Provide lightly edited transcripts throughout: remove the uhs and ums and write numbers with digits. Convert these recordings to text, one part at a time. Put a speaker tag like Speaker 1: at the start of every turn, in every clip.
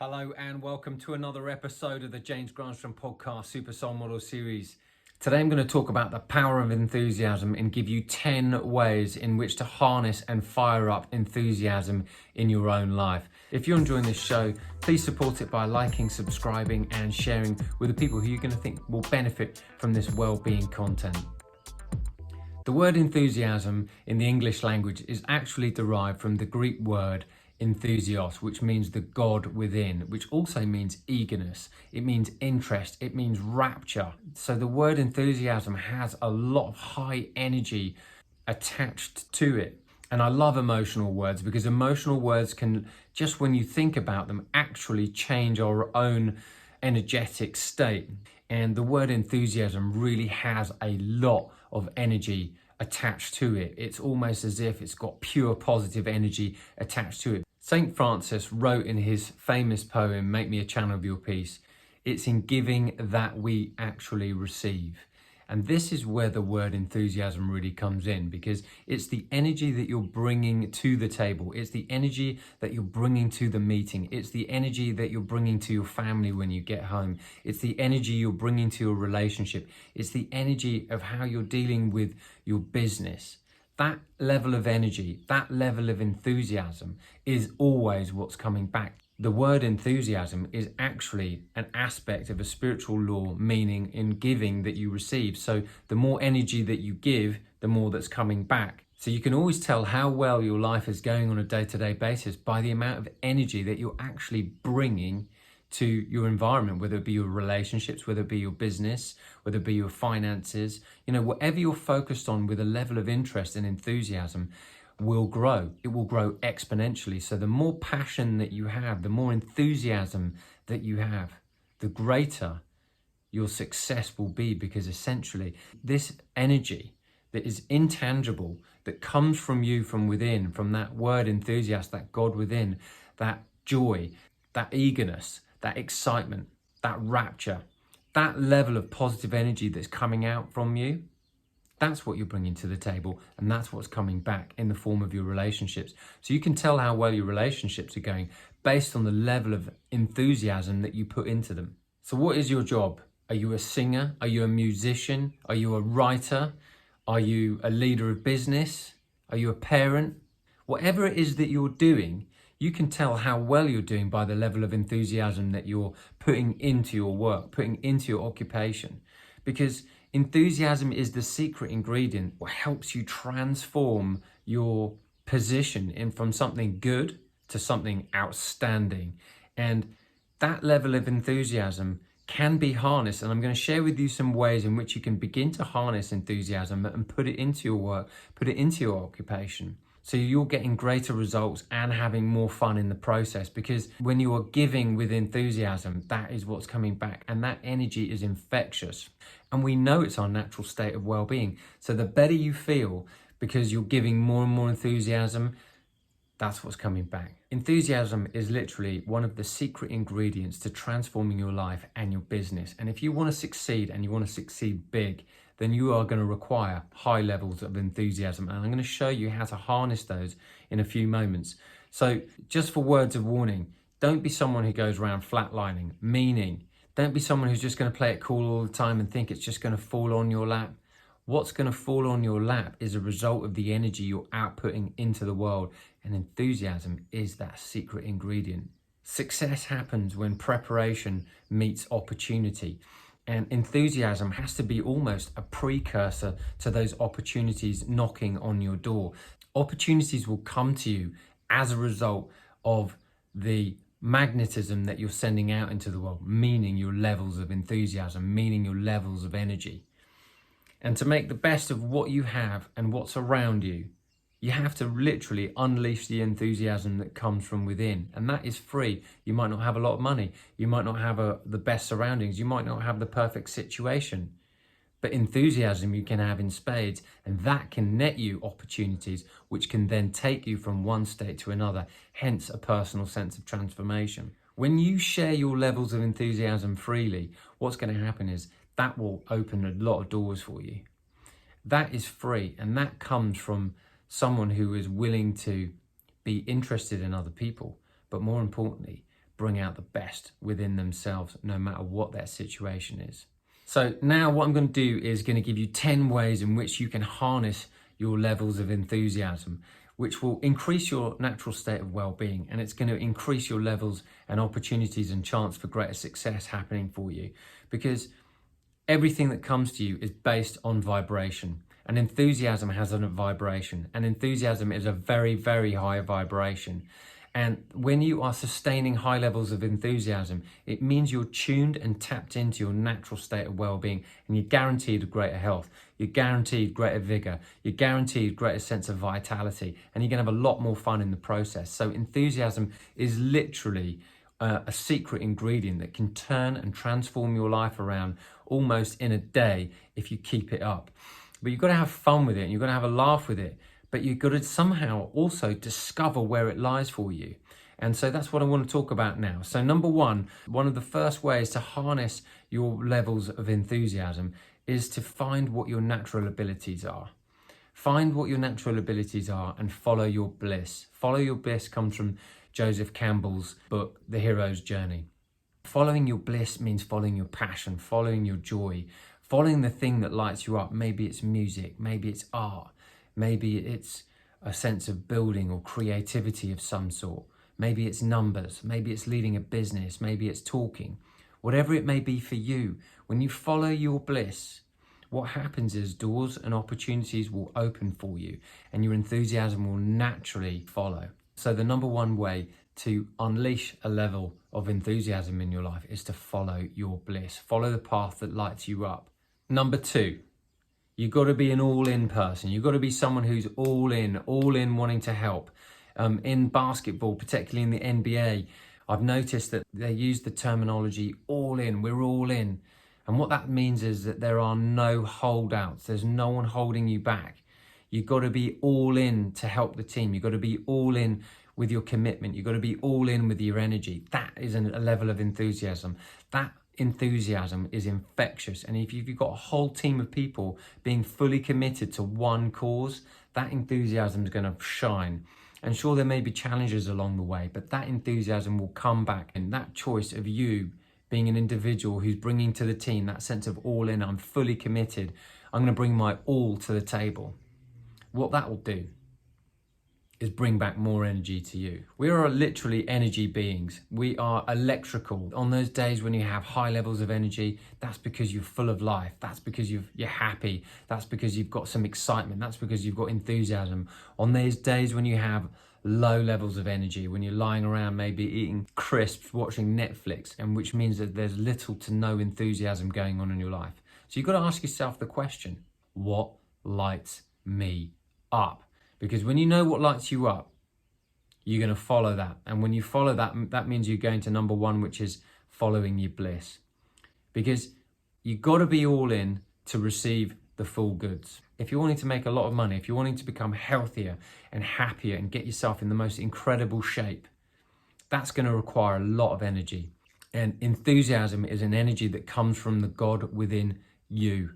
Speaker 1: Hello and welcome to another episode of the James Granström podcast Super Soul Model series. Today I'm going to talk about the power of enthusiasm and give you 10 ways in which to harness and fire up enthusiasm in your own life. If you're enjoying this show, please support it by liking, subscribing and sharing with the people who you're going to think will benefit from this well-being content. The word enthusiasm in the English language is actually derived from the Greek word enthusios, which means the God within, which also means eagerness, it means interest, it means rapture. So the word enthusiasm has a lot of high energy attached to it. And I love emotional words because emotional words can, just when you think about them, actually change our own energetic state. And the word enthusiasm really has a lot of energy attached to it. It's almost as if it's got pure positive energy attached to it. St. Francis wrote in his famous poem, Make Me a Channel of Your Peace, it's in giving that we actually receive. And this is where the word enthusiasm really comes in, because it's the energy that you're bringing to the table. It's the energy that you're bringing to the meeting. It's the energy that you're bringing to your family when you get home. It's the energy you're bringing to your relationship. It's the energy of how you're dealing with your business. That level of energy, that level of enthusiasm is always what's coming back. The word enthusiasm is actually an aspect of a spiritual law, meaning in giving that you receive. So the more energy that you give, the more that's coming back. So you can always tell how well your life is going on a day-to-day basis by the amount of energy that you're actually bringing to your environment, whether it be your relationships, whether it be your business, whether it be your finances, whatever you're focused on with a level of interest and enthusiasm will grow. It will grow exponentially. So the more passion that you have, the more enthusiasm that you have, the greater your success will be, because essentially this energy that is intangible, that comes from you from within, from that word enthusiast, that God within, that joy, that eagerness, that excitement, that rapture, that level of positive energy that's coming out from you, that's what you're bringing to the table, and that's what's coming back in the form of your relationships. So you can tell how well your relationships are going based on the level of enthusiasm that you put into them. So what is your job? Are you a singer? Are you a musician? Are you a writer? Are you a leader of business? Are you a parent? Whatever it is that you're doing, you can tell how well you're doing by the level of enthusiasm that you're putting into your work, putting into your occupation. Because enthusiasm is the secret ingredient that helps you transform your position from something good to something outstanding. And that level of enthusiasm can be harnessed. And I'm going to share with you some ways in which you can begin to harness enthusiasm and put it into your work, put it into your occupation. So you're getting greater results and having more fun in the process, because when you are giving with enthusiasm, that is what's coming back, and that energy is infectious. And we know it's our natural state of well-being. So the better you feel because you're giving more and more enthusiasm, that's what's coming back. Enthusiasm is literally one of the secret ingredients to transforming your life and your business. And if you want to succeed, and you want to succeed big, then you are going to require high levels of enthusiasm. And I'm going to show you how to harness those in a few moments. So just for words of warning, don't be someone who goes around flatlining, meaning don't be someone who's just going to play it cool all the time and think it's just going to fall on your lap. What's going to fall on your lap is a result of the energy you're outputting into the world. And enthusiasm is that secret ingredient. Success happens when preparation meets opportunity. And enthusiasm has to be almost a precursor to those opportunities knocking on your door. Opportunities will come to you as a result of the magnetism that you're sending out into the world, meaning your levels of enthusiasm, meaning your levels of energy. And to make the best of what you have and what's around you, you have to literally unleash the enthusiasm that comes from within. And that is free. You might not have a lot of money. You might not have the best surroundings. You might not have the perfect situation. But enthusiasm you can have in spades. And that can net you opportunities, which can then take you from one state to another. Hence a personal sense of transformation. When you share your levels of enthusiasm freely, what's going to happen is that will open a lot of doors for you. That is free. And that comes from someone who is willing to be interested in other people, but more importantly, bring out the best within themselves, no matter what their situation is. So now what I'm going to do is going to give you 10 ways in which you can harness your levels of enthusiasm, which will increase your natural state of well-being, and it's going to increase your levels and opportunities and chance for greater success happening for you, because everything that comes to you is based on vibration, and enthusiasm has a vibration, and enthusiasm is a very, very high vibration. And when you are sustaining high levels of enthusiasm, it means you're tuned and tapped into your natural state of well-being, and you're guaranteed greater health, you're guaranteed greater vigor, you're guaranteed greater sense of vitality, and you're gonna have a lot more fun in the process. So enthusiasm is literally a secret ingredient that can turn and transform your life around almost in a day if you keep it up. But you've got to have fun with it, and you've got to have a laugh with it, but you've got to somehow also discover where it lies for you. And so that's what I want to talk about now. So number one of the first ways to harness your levels of enthusiasm is to find what your natural abilities are. Find what your natural abilities are and follow your bliss. Follow your bliss comes from Joseph Campbell's book, The Hero's Journey. Following your bliss means following your passion, following your joy, following the thing that lights you up. Maybe it's music, maybe it's art, maybe it's a sense of building or creativity of some sort. Maybe it's numbers, maybe it's leading a business, maybe it's talking. Whatever it may be for you, when you follow your bliss, what happens is doors and opportunities will open for you, and your enthusiasm will naturally follow. So the number one way to unleash a level of enthusiasm in your life is to follow your bliss. Follow the path that lights you up. Number two, you've got to be an all-in person. You've got to be someone who's all in wanting to help. In basketball, particularly in the NBA, I've noticed that they use the terminology all in, we're all in. And what that means is that there are no holdouts. There's no one holding you back. You've got to be all in to help the team. You've got to be all in with your commitment. You've got to be all in with your energy. That is a level of enthusiasm. That enthusiasm is infectious. And if you've got a whole team of people being fully committed to one cause, that enthusiasm is going to shine. And sure, there may be challenges along the way, but that enthusiasm will come back. And that choice of you being an individual who's bringing to the team that sense of all in, I'm fully committed, I'm going to bring my all to the table. What that will do is bring back more energy to you. We are literally energy beings. We are electrical. On those days when you have high levels of energy, that's because you're full of life. That's because you're happy. That's because you've got some excitement. That's because you've got enthusiasm. On those days when you have low levels of energy, when you're lying around maybe eating crisps, watching Netflix, and which means that there's little to no enthusiasm going on in your life. So you've got to ask yourself the question, what lights me up? Because when you know what lights you up, you're going to follow that. And when you follow that, that means you're going to number one, which is following your bliss. Because you've got to be all in to receive the full goods. If you're wanting to make a lot of money, if you're wanting to become healthier and happier and get yourself in the most incredible shape, that's going to require a lot of energy. And enthusiasm is an energy that comes from the God within you.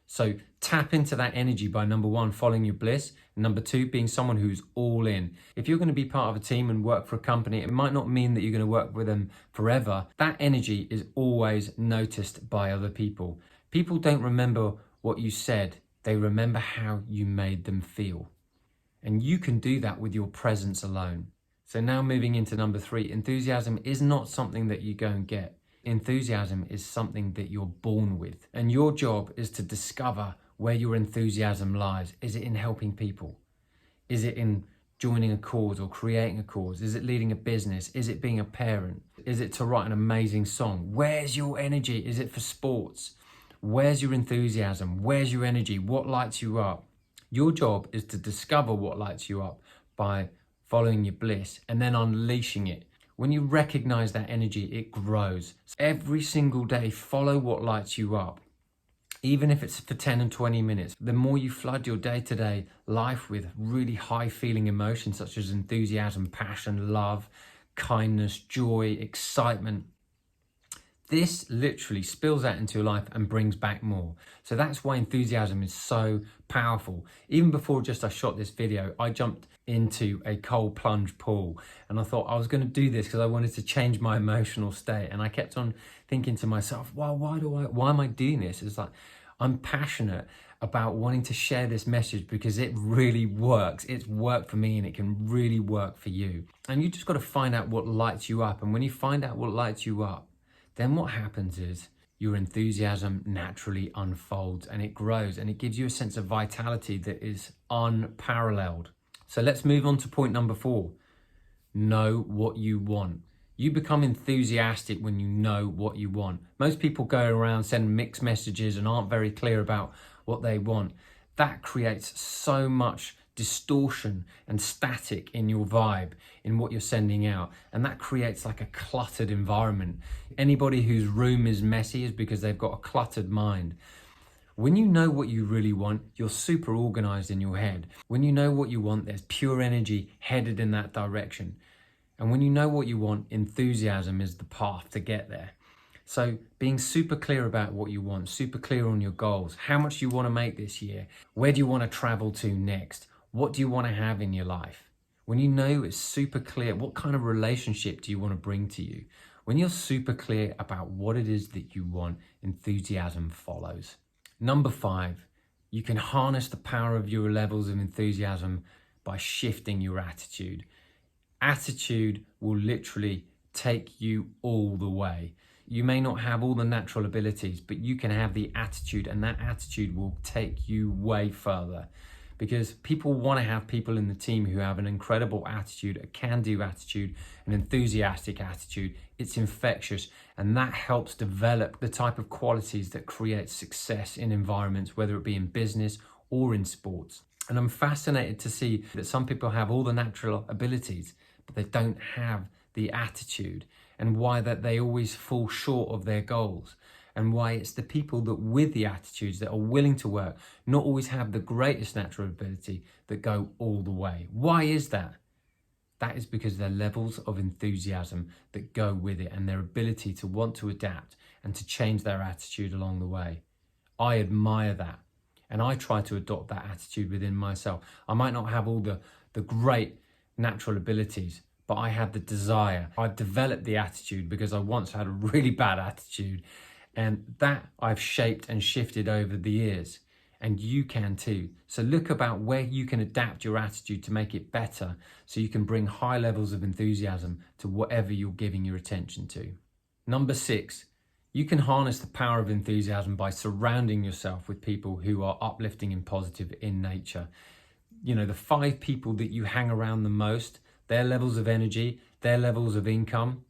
Speaker 1: So tap into that energy by number one, following your bliss. Number two, being someone who's all in. If you're going to be part of a team and work for a company, it might not mean that you're going to work with them forever. That energy is always noticed by other people. People don't remember what you said. They remember how you made them feel. And you can do that with your presence alone. So now moving into number three, enthusiasm is not something that you go and get. Enthusiasm is something that you're born with. And your job is to discover where your enthusiasm lies. Is it in helping people? Is it in joining a cause or creating a cause? Is it leading a business? Is it being a parent? Is it to write an amazing song? Where's your energy? Is it for sports? Where's your enthusiasm? Where's your energy? What lights you up? Your job is to discover what lights you up by following your bliss and then unleashing it. When you recognize that energy, it grows. So every single day, follow what lights you up. Even if it's for 10 and 20 minutes, the more you flood your day-to-day life with really high feeling emotions such as enthusiasm, passion, love, kindness, joy, excitement, this literally spills out into your life and brings back more. So that's why enthusiasm is so powerful. Even before I shot this video, I jumped into a cold plunge pool and I thought I was going to do this because I wanted to change my emotional state. And I kept on thinking to myself, well, why am I doing this? It's like, I'm passionate about wanting to share this message because it really works. It's worked for me and it can really work for you. And you just got to find out what lights you up. And when you find out what lights you up, then what happens is your enthusiasm naturally unfolds and it grows and it gives you a sense of vitality that is unparalleled. So let's move on to point number 4. Know what you want. You become enthusiastic when you know what you want. Most people go around sending mixed messages and aren't very clear about what they want. That creates so much distortion and static in your vibe, in what you're sending out, and that creates like a cluttered environment. Anybody whose room is messy is because they've got a cluttered mind. When you know what you really want, you're super organized in your head. When you know what you want, there's pure energy headed in that direction. And when you know what you want, enthusiasm is the path to get there. So being super clear about what you want, super clear on your goals, how much you want to make this year, where do you want to travel to next, what do you want to have in your life? When you know it's super clear, what kind of relationship do you want to bring to you? When you're super clear about what it is that you want, enthusiasm follows. Number 5, you can harness the power of your levels of enthusiasm by shifting your attitude. Attitude will literally take you all the way. You may not have all the natural abilities, but you can have the attitude, and that attitude will take you way further. Because people want to have people in the team who have an incredible attitude, a can-do attitude, an enthusiastic attitude. It's infectious, and that helps develop the type of qualities that create success in environments, whether it be in business or in sports. And I'm fascinated to see that some people have all the natural abilities, but they don't have the attitude, and why that they always fall short of their goals. And why it's the people that with the attitudes that are willing to work, not always have the greatest natural ability, that go all the way. Why is that? That is because their levels of enthusiasm that go with it and their ability to want to adapt and to change their attitude along the way. I admire that. And I try to adopt that attitude within myself. I might not have all the great natural abilities, but I have the desire. I've developed the attitude because I once had a really bad attitude. And that I've shaped and shifted over the years, and you can too. So look about where you can adapt your attitude to make it better, so you can bring high levels of enthusiasm to whatever you're giving your attention to. Number 6, you can harness the power of enthusiasm by surrounding yourself with people who are uplifting and positive in nature. You know, the 5 people that you hang around the most, their levels of energy, their levels of income,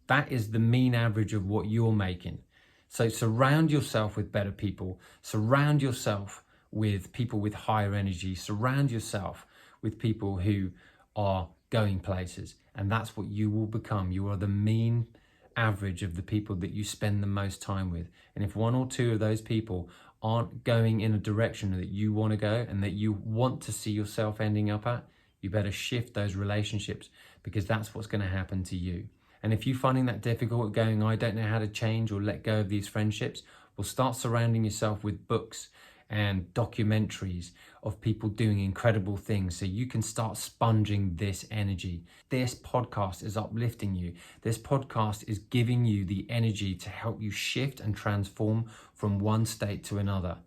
Speaker 1: that is the mean average of what you're making. So surround yourself with better people, surround yourself with people with higher energy, surround yourself with people who are going places, and that's what you will become. You are the mean average of the people that you spend the most time with. And if 1 or 2 of those people aren't going in a direction that you want to go and that you want to see yourself ending up at, you better shift those relationships, because that's what's going to happen to you. And if you're finding that difficult, going, I don't know how to change or let go of these friendships, well, start surrounding yourself with books and documentaries of people doing incredible things, so you can start sponging this energy. This podcast is uplifting you. This podcast is giving you the energy to help you shift and transform from one state to another.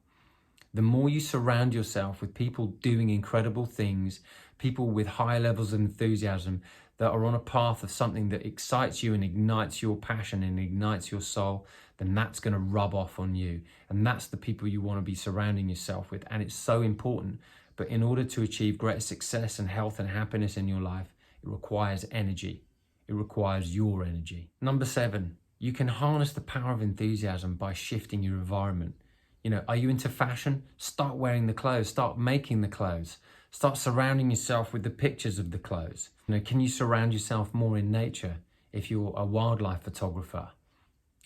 Speaker 1: The more you surround yourself with people doing incredible things, people with high levels of enthusiasm, that are on a path of something that excites you and ignites your passion and ignites your soul, then that's going to rub off on you. And that's the people you want to be surrounding yourself with. And it's so important. But in order to achieve greater success and health and happiness in your life, it requires energy. It requires your energy. Number 7, you can harness the power of enthusiasm by shifting your environment. You know, are you into fashion? Start wearing the clothes, start making the clothes. Start surrounding yourself with the pictures of the clothes. You know, can you surround yourself more in nature if you're a wildlife photographer?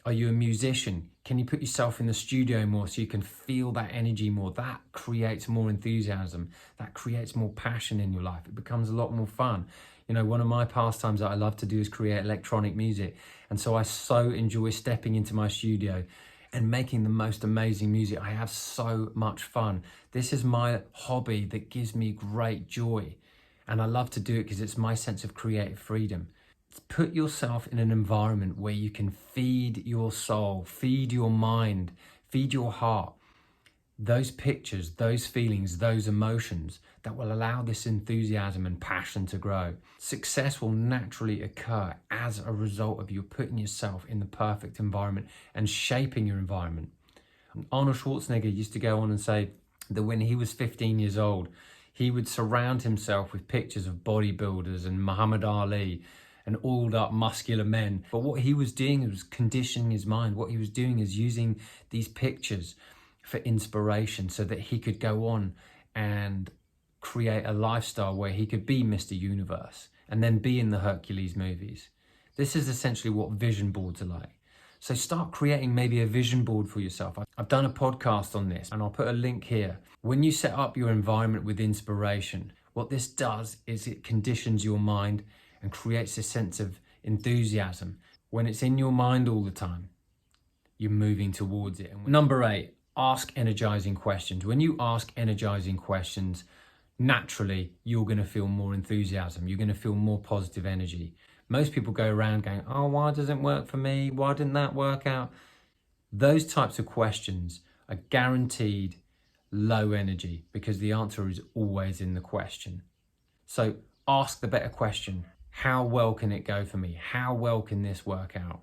Speaker 1: Are you a musician? Can you put yourself in the studio more so you can feel that energy more? That creates more enthusiasm. That creates more passion in your life. It becomes a lot more fun. You know, one of my pastimes that I love to do is create electronic music. And so I so enjoy stepping into my studio and making the most amazing music. I have so much fun. This is my hobby that gives me great joy. And I love to do it because it's my sense of creative freedom. Put yourself in an environment where you can feed your soul, feed your mind, feed your heart. Those pictures, those feelings, those emotions that will allow this enthusiasm and passion to grow. Success will naturally occur as a result of you putting yourself in the perfect environment and shaping your environment. Arnold Schwarzenegger used to go on and say that when he was 15 years old, he would surround himself with pictures of bodybuilders and Muhammad Ali and oiled up muscular men. But what he was doing was conditioning his mind. What he was doing is using these pictures for inspiration so that he could go on and create a lifestyle where he could be Mr. Universe and then be in the Hercules movies. This is essentially what vision boards are like. So start creating maybe a vision board for yourself. I've done a podcast on this and I'll put a link here. When you set up your environment with inspiration, what this does is it conditions your mind and creates a sense of enthusiasm. When it's in your mind all the time, you're moving towards it. Number 8, ask energizing questions. When you ask energizing questions, naturally, you're going to feel more enthusiasm. You're going to feel more positive energy. Most people go around going, oh, why doesn't it work for me? Why didn't that work out? Those types of questions are guaranteed low energy because the answer is always in the question. So ask the better question. How well can it go for me? How well can this work out?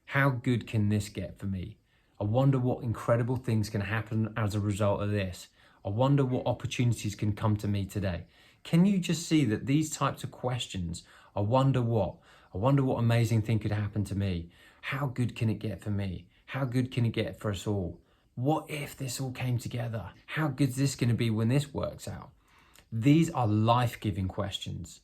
Speaker 1: How good can this get for me? I wonder what incredible things can happen as a result of this. I wonder what opportunities can come to me today. Can you just see that these types of questions, I wonder what amazing thing could happen to me? How good can it get for me? How good can it get for us all? What if this all came together? How good is this going to be when this works out? These are life-giving questions.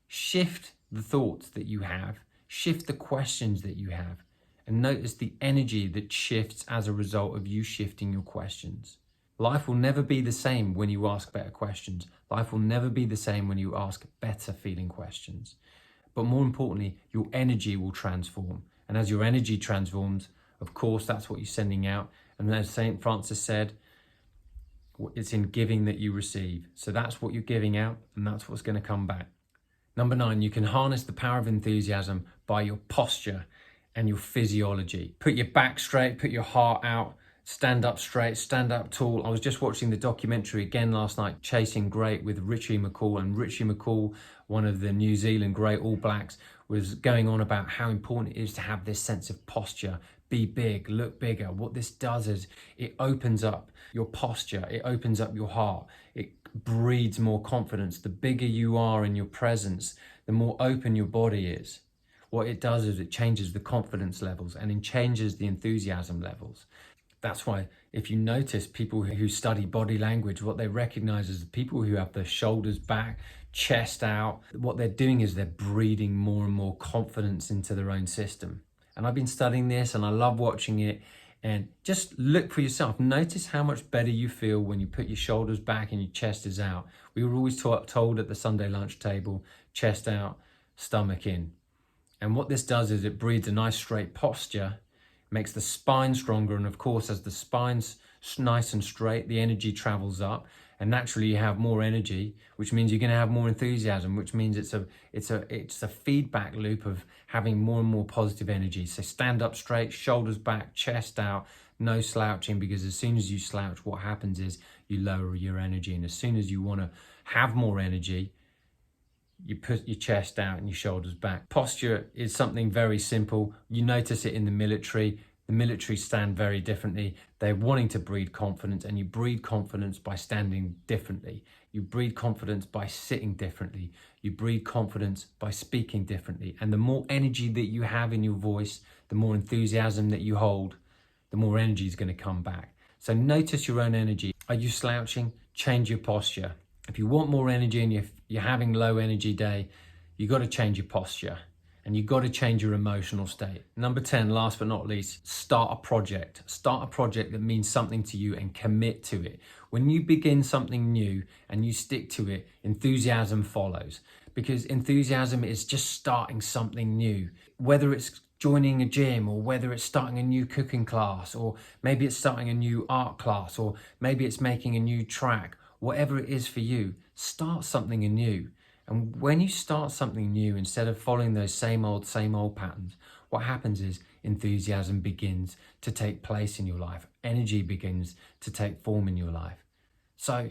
Speaker 1: Shift the thoughts that you have, shift the questions that you have, and notice the energy that shifts as a result of you shifting your questions. Life will never be the same when you ask better questions. Life will never be the same when you ask better feeling questions. But more importantly, your energy will transform. And as your energy transforms, of course, that's what you're sending out. And as St. Francis said, it's in giving that you receive. So that's what you're giving out, and that's what's going to come back. Number 9, you can harness the power of enthusiasm by your posture and your physiology. Put your back straight, put your heart out, stand up straight, stand up tall. I was just watching the documentary again last night, Chasing Great with Richie McCall. And Richie McCall, one of the New Zealand Great All Blacks, was going on about how important it is to have this sense of posture. Be big, look bigger. What this does is it opens up your posture. It opens up your heart. It breeds more confidence. The bigger you are in your presence, the more open your body is. What it does is it changes the confidence levels and it changes the enthusiasm levels. That's why if you notice people who study body language, what they recognize is the people who have their shoulders back, chest out, what they're doing is they're breeding more and more confidence into their own system. And I've been studying this and I love watching it. And just look for yourself. Notice how much better you feel when you put your shoulders back and your chest is out. We were always told at the Sunday lunch table, chest out, stomach in. And what this does is it breeds a nice straight posture, makes the spine stronger. And of course, as the spine's nice and straight, the energy travels up. And naturally you have more energy, which means you're going to have more enthusiasm, which means it's a feedback loop of having more and more positive energy. So stand up straight, shoulders back, chest out, no slouching, because as soon as you slouch, what happens is you lower your energy. And as soon as you want to have more energy, you put your chest out and your shoulders back. Posture is something very simple. You notice it in the military. The military stand very differently. They're wanting to breed confidence, and you breed confidence by standing differently. You breed confidence by sitting differently. You breed confidence by speaking differently. And the more energy that you have in your voice, the more enthusiasm that you hold, the more energy is going to come back. So notice your own energy. Are you slouching? Change your posture. If you want more energy and you're having low energy day, you've got to change your posture. And you've got to change your emotional state. Number 10, last but not least, start a project. Start a project that means something to you and commit to it. When you begin something new and you stick to it, enthusiasm follows. because enthusiasm is just starting something new. Whether it's joining a gym, or whether it's starting a new cooking class, or maybe it's starting a new art class, or maybe it's making a new track, whatever it is for you, start something new. And when you start something new, instead of following those same old patterns, what happens is enthusiasm begins to take place in your life. Energy begins to take form in your life. So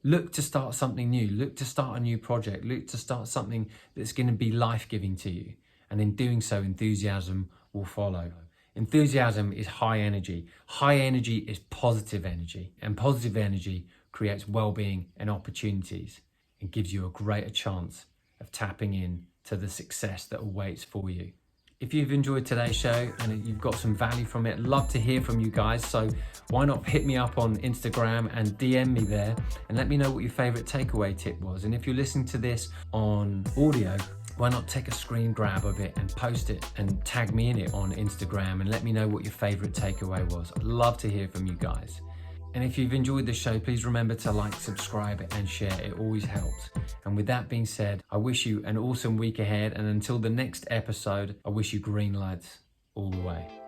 Speaker 1: look to start something new. Look to start a new project. Look to start something that's going to be life-giving to you. And in doing so, enthusiasm will follow. Enthusiasm is high energy. High energy is positive energy. And positive energy creates well-being and opportunities. It gives you a greater chance of tapping in to the success that awaits for you. If you've enjoyed today's show and you've got some value from it, I'd love to hear from you guys. So why not hit me up on Instagram and DM me there and let me know what your favorite takeaway tip was. And if you're listening to this on audio, why not take a screen grab of it and post it and tag me in it on Instagram and let me know what your favorite takeaway was. I'd love to hear from you guys. And if you've enjoyed the show, please remember to like, subscribe and share. It always helps. And with that being said, I wish you an awesome week ahead. And until the next episode, I wish you green lights all the way.